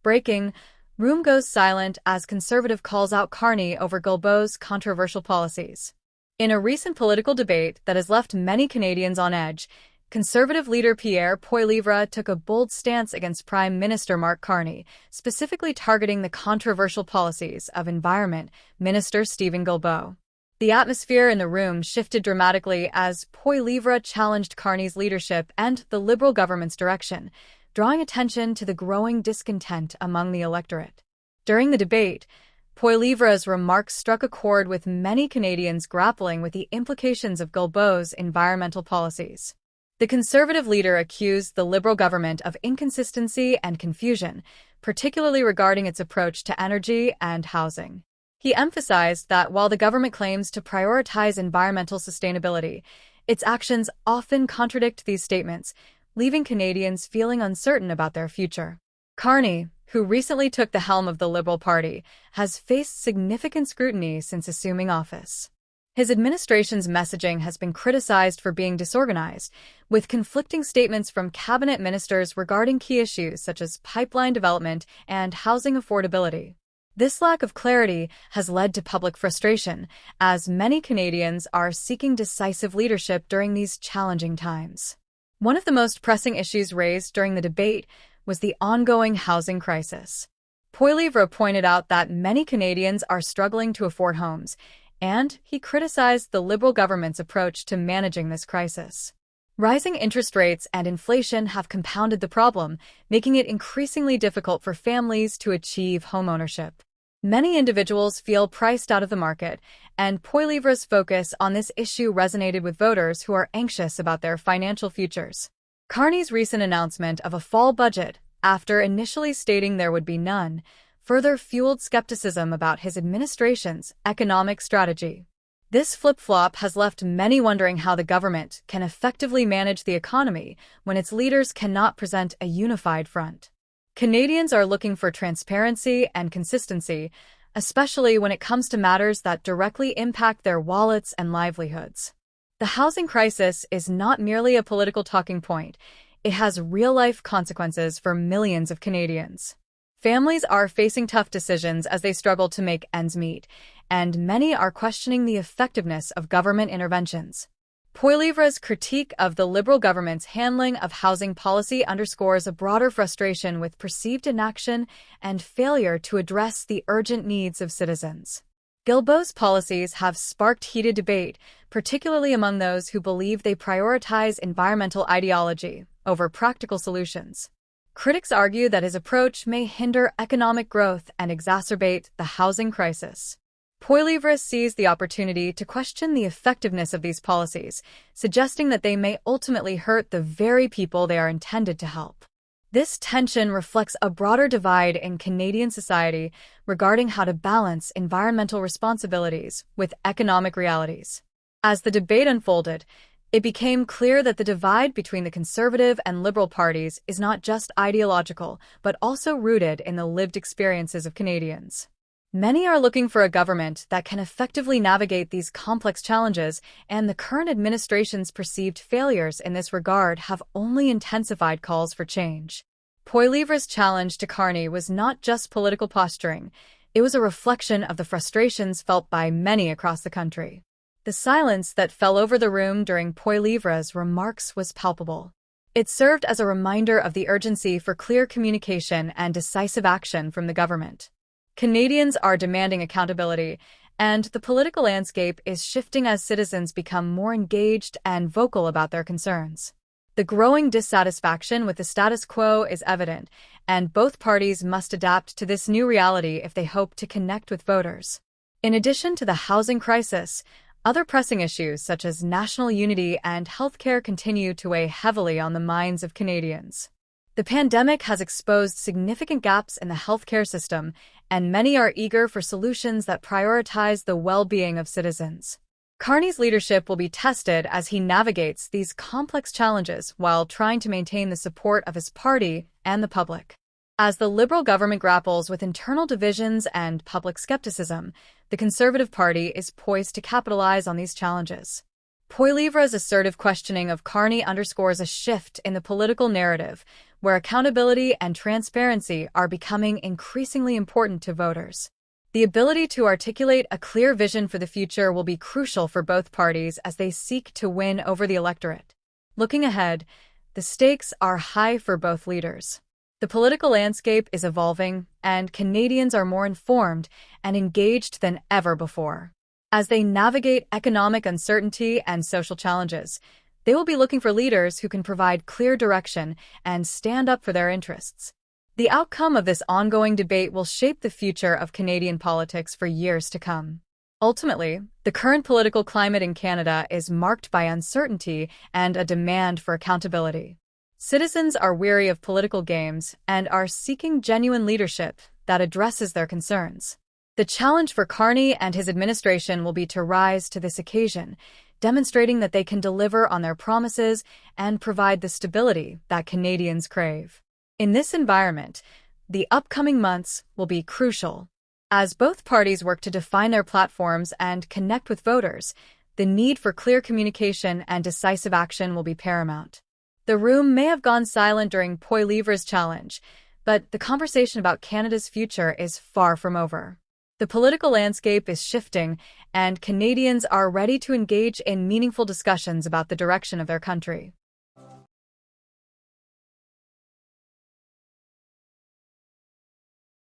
Breaking, room goes silent as Conservative calls out Carney over Guilbeault's controversial policies. In a recent political debate that has left many Canadians on edge, Conservative leader Pierre Poilievre took a bold stance against Prime Minister Mark Carney, specifically targeting the controversial policies of Environment Minister Steven Guilbeault. The atmosphere in the room shifted dramatically as Poilievre challenged Carney's leadership and the Liberal government's direction, drawing attention to the growing discontent among the electorate. During the debate, Poilievre's remarks struck a chord with many Canadians grappling with the implications of Guilbeault's environmental policies. The Conservative leader accused the Liberal government of inconsistency and confusion, particularly regarding its approach to energy and housing. He emphasized that while the government claims to prioritize environmental sustainability, its actions often contradict these statements, leaving Canadians feeling uncertain about their future. Carney, who recently took the helm of the Liberal Party, has faced significant scrutiny since assuming office. His administration's messaging has been criticized for being disorganized, with conflicting statements from cabinet ministers regarding key issues such as pipeline development and housing affordability. This lack of clarity has led to public frustration, as many Canadians are seeking decisive leadership during these challenging times. One of the most pressing issues raised during the debate was the ongoing housing crisis. Poilievre pointed out that many Canadians are struggling to afford homes, and he criticized the Liberal government's approach to managing this crisis. Rising interest rates and inflation have compounded the problem, making it increasingly difficult for families to achieve homeownership. Many individuals feel priced out of the market, and Poilievre's focus on this issue resonated with voters who are anxious about their financial futures. Carney's recent announcement of a fall budget, after initially stating there would be none, further fueled skepticism about his administration's economic strategy. This flip-flop has left many wondering how the government can effectively manage the economy when its leaders cannot present a unified front. Canadians are looking for transparency and consistency, especially when it comes to matters that directly impact their wallets and livelihoods. The housing crisis is not merely a political talking point. It has real-life consequences for millions of Canadians. Families are facing tough decisions as they struggle to make ends meet, and many are questioning the effectiveness of government interventions. Poilievre's critique of the Liberal government's handling of housing policy underscores a broader frustration with perceived inaction and failure to address the urgent needs of citizens. Guilbeault's policies have sparked heated debate, particularly among those who believe they prioritize environmental ideology over practical solutions. Critics argue that his approach may hinder economic growth and exacerbate the housing crisis. Poilievre sees the opportunity to question the effectiveness of these policies, suggesting that they may ultimately hurt the very people they are intended to help. This tension reflects a broader divide in Canadian society regarding how to balance environmental responsibilities with economic realities. As the debate unfolded, it became clear that the divide between the Conservative and Liberal parties is not just ideological, but also rooted in the lived experiences of Canadians. Many are looking for a government that can effectively navigate these complex challenges, and the current administration's perceived failures in this regard have only intensified calls for change. Poilievre's challenge to Carney was not just political posturing, it was a reflection of the frustrations felt by many across the country. The silence that fell over the room during Poilievre's remarks was palpable. It served as a reminder of the urgency for clear communication and decisive action from the government. Canadians are demanding accountability, and the political landscape is shifting as citizens become more engaged and vocal about their concerns. The growing dissatisfaction with the status quo is evident, and both parties must adapt to this new reality if they hope to connect with voters. In addition to the housing crisis, other pressing issues such as national unity and healthcare continue to weigh heavily on the minds of Canadians. The pandemic has exposed significant gaps in the healthcare system, and many are eager for solutions that prioritize the well-being of citizens. Carney's leadership will be tested as he navigates these complex challenges while trying to maintain the support of his party and the public. As the Liberal government grapples with internal divisions and public skepticism, the Conservative Party is poised to capitalize on these challenges. Poilievre's assertive questioning of Carney underscores a shift in the political narrative, where accountability and transparency are becoming increasingly important to voters. The ability to articulate a clear vision for the future will be crucial for both parties as they seek to win over the electorate. Looking ahead, the stakes are high for both leaders. The political landscape is evolving, and Canadians are more informed and engaged than ever before. As they navigate economic uncertainty and social challenges, they will be looking for leaders who can provide clear direction and stand up for their interests. The outcome of this ongoing debate will shape the future of Canadian politics for years to come. Ultimately, the current political climate in Canada is marked by uncertainty and a demand for accountability. Citizens are weary of political games and are seeking genuine leadership that addresses their concerns. The challenge for Carney and his administration will be to rise to this occasion, demonstrating that they can deliver on their promises and provide the stability that Canadians crave. In this environment, the upcoming months will be crucial. As both parties work to define their platforms and connect with voters, the need for clear communication and decisive action will be paramount. The room may have gone silent during Poilievre's challenge, but the conversation about Canada's future is far from over. The political landscape is shifting, and Canadians are ready to engage in meaningful discussions about the direction of their country.